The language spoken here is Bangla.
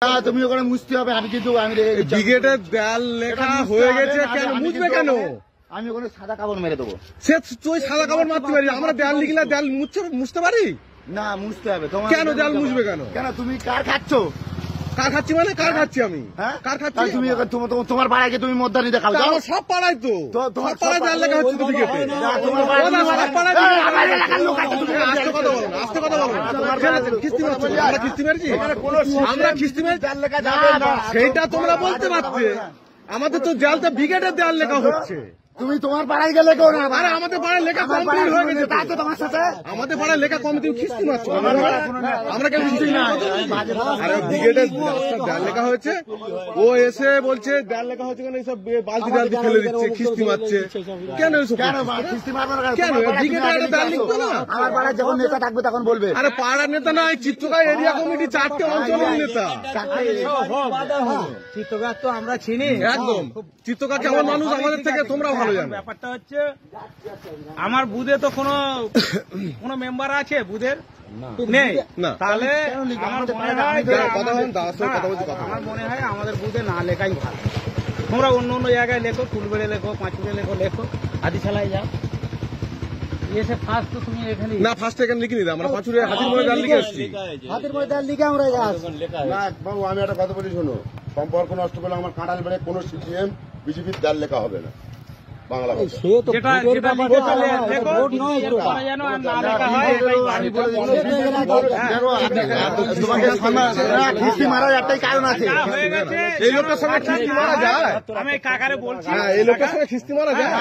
তুমি ওখানে মুছতে হবে। আমি কিন্তু ব্রিগেডের দেয়াল লেখা হয়ে গেছে, কেন মুছবে কেন? আমি ওখানে সাদা কাপড় মেরে দেবো। সে তুই সাদা কাপড় মারতে পারি, আমরা দেয়াল লিখলে দেয়াল মুছতে পারি না, মুছতে হবে। তোমার কেন দেয়াল মুছবে কেন? কেন তুমি কার খাচ্ছ? কার খাচ্ছি মানে কার খাচ্ছি আমি? কার খাচ্ছি? তুমি তোমার পাড়ায় তুমি মদ্দানি দেখাও। সব পাড়ায় তো সব পাড়ায় দেয়াল লেখা হচ্ছে তো ব্রিগেডে। আস্তে কথা বলো। আমরা খিস্তি মেরেছি? আমরা খিস্তি মেরেছি সেইটা তোমরা বলতে পারছে। আমাদের তো দেয়ালটা ব্রিগেডের দেয়াল লেখা হচ্ছে। তুমি তোমার পাড়ায় গেলে কেউ না। আরে আমাদের পাড়ায় লেখা কমপ্লিট হয়ে গেছে তাই তো তোমার সাথে। আমাদের পাড়ায় লেখা কমপ্লিট খিস্তি মারছো? আমরা কেন খিস্তি না? আরে ব্রিগেডের দেয়াল লেখা হয়েছে, ও এসে বলছে দেয়াল লেখা হচ্ছে কেন এইসব বালতি টালতি ফেলে দিচ্ছে, খিস্তি মারছে কেন? এইসব কেন খিস্তি মারবে না? কেন ব্রিগেডের একটা দেয়াল লিখবে না? আমার পাড়ায় যখন নেতা থাকবে তখন বলবে। আরে পাড়ার নেতা নাই, চিত্রগাঁ এরিয়া কমিটি 4টে অঞ্চলের নেতা। চিত্রগাঁ তো আমরা চিনি একদম। চিত্রগাঁ কেমন মানুষ আমাদের থেকে তোমরা ভালো জানো। ব্যাপারটা হচ্ছে আমার বুথে তো কোনো মেম্বার আছে বুথের নেই না, তাহলে আমার মনে হয় আমাদের বুথে না লেখাই ভালো। তোমরা অন্য অন্য জায়গায় লেখো, ফুলবেড়ে লেখো, পাঁচুড়ে লেখো, আদি ছালাই যাও। এসে ফার্স্ট তো তুমি এখানে না, ফার্স্ট এখানে লিখিনি, আমরা পাঁচুড়ে হাতির মধ্যে ডাল লিখে এসেছি। হাতের ময়দান লিখে আমরা না বাবু, আমি একটা কথা বলি শোনো। সম্পর্ক নষ্ট করলে আমার কাঁঠাল বেড়ে কোনো সিপিএম বিজেপির দেয়াল লেখা হবে না বাংলা মারার একটাই কারণ আছে। এই লোকের সঙ্গে খিস্তি মারা যায়? আমি কাকারে বলছি, এই লোকের সঙ্গে খিস্তি মারা যায়?